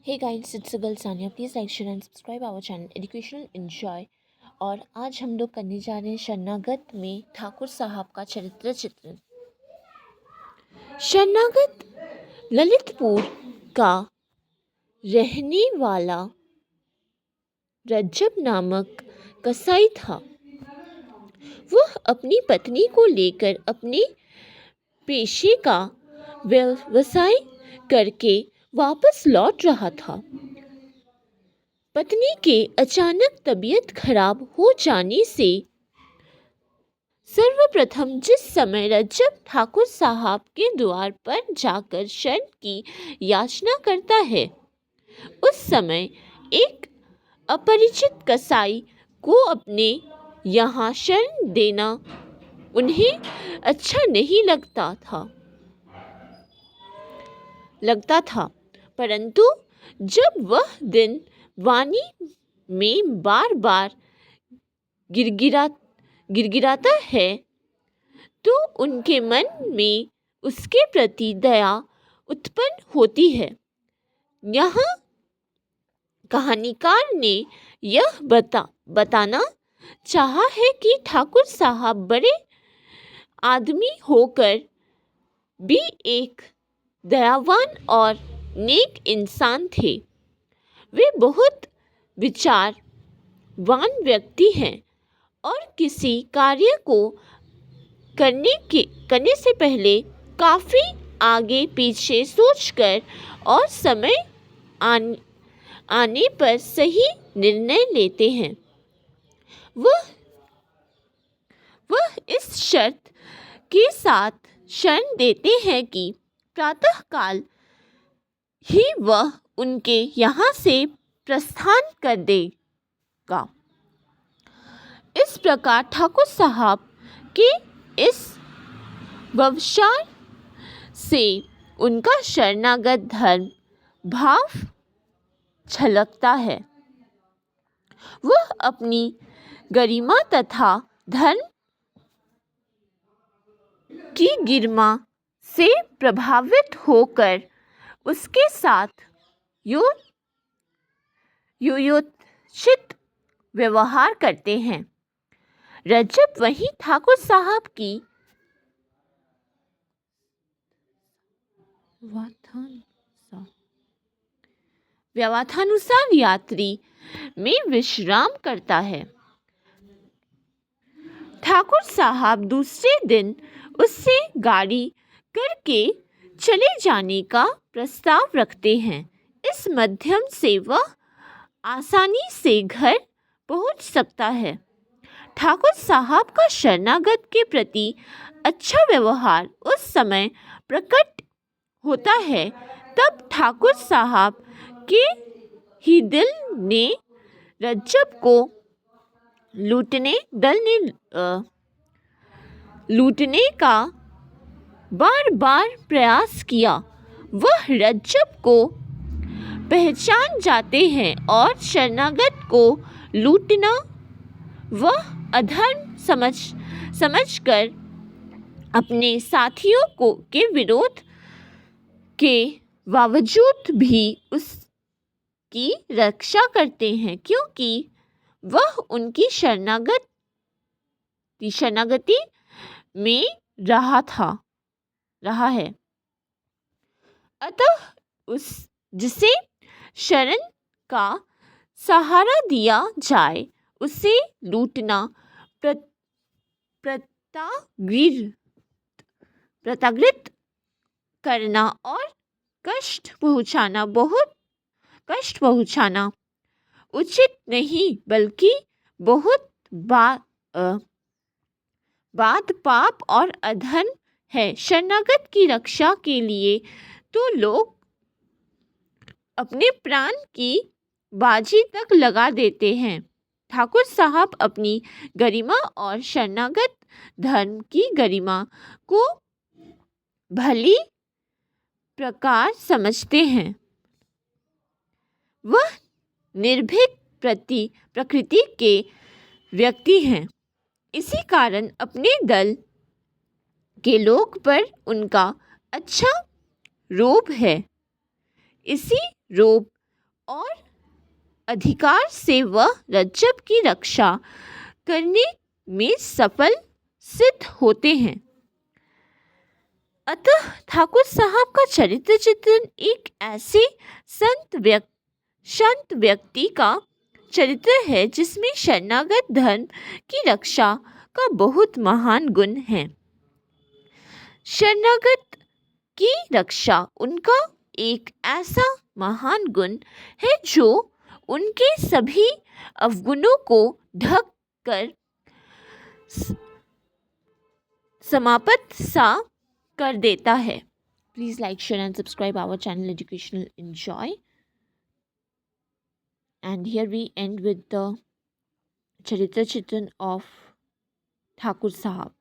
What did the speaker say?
Hey guys, it's a girl Sanya. Please like, share and subscribe our channel Educational Enjoy। और आज हम लोग करने जा रहे हैं शरणागत में ठाकुर साहब का चरित्र चित्रण। शरणागत ललितपुर का रहने वाला रज्जब नामक कसाई था। वह अपनी पत्नी को लेकर अपने पेशे का व्यवसाय करके वापस लौट रहा था। पत्नी के अचानक तबीयत खराब हो जाने से सर्वप्रथम जिस समय रज्जब ठाकुर साहब के द्वार पर जाकर शरण की याचना करता है, उस समय एक अपरिचित कसाई को अपने यहाँ शरण देना उन्हें अच्छा नहीं लगता था। परंतु जब वह दिन वाणी में बार बार गिरगिराता है तो उनके मन में उसके प्रति दया उत्पन्न होती है। यहाँ कहानीकार ने यह बताना चाहा है कि ठाकुर साहब बड़े आदमी होकर भी एक दयावान और नेक इंसान थे। वे बहुत विचारवान व्यक्ति हैं और किसी कार्य को करने से पहले काफ़ी आगे पीछे सोचकर और समय आने पर सही निर्णय लेते हैं। वह इस शर्त के साथ शरण देते हैं कि प्रातःकाल ही वह उनके यहाँ से प्रस्थान कर देगा। इस प्रकार ठाकुर साहब के इस व्यवसाय से उनका शरणागत धर्म भाव झलकता है। वह अपनी गरिमा तथा धर्म की गरिमा से प्रभावित होकर उसके साथ योचित व्यवहार करते हैं। रज्जब वहीं ठाकुर साहब की व्यवस्थानुसार यात्री में विश्राम करता है। ठाकुर साहब दूसरे दिन उससे गाड़ी करके चले जाने का प्रस्ताव रखते हैं। इस माध्यम से वह आसानी से घर पहुंच सकता है। ठाकुर साहब का शरणागत के प्रति अच्छा व्यवहार उस समय प्रकट होता है तब ठाकुर साहब के ही दल ने रज्जब को लूटने का बार बार प्रयास किया। वह रज्जब को पहचान जाते हैं और शरणागत को लूटना वह अधर्म समझकर अपने साथियों के विरोध के बावजूद भी उसकी रक्षा करते हैं, क्योंकि वह उनकी शरणागति में रहा है। अतः जिसे शरण का सहारा दिया जाए उसे लूटना, प्रताड़ित करना और कष्ट पहुंचाना उचित नहीं, बल्कि बहुत बाद पाप और अधर्म है। शरणागत की रक्षा के लिए तो लोग अपने प्राण की बाजी तक लगा देते हैं। ठाकुर साहब अपनी गरिमा और शरणागत धर्म की गरिमा को भली प्रकार समझते हैं। वह निर्भीक प्रकृति के व्यक्ति हैं। इसी कारण अपने दल के लोग पर उनका अच्छा रोब है। इसी रोब अधिकार से वह रज्जब की रक्षा करने में सफल सिद्ध होते हैं। अतः ठाकुर साहब का चरित्र चित्रण एक ऐसे संत व्यक्ति का चरित्र है जिसमें शरणागत धर्म की रक्षा का बहुत महान गुण है। शरणागत की रक्षा उनका एक ऐसा महान गुण है जो उनके सभी अवगुणों को ढक कर समाप्त सा कर देता है। Please like, share and subscribe our channel educational enjoy. And here we end with the Charitra Chitran of Thakur Sahab.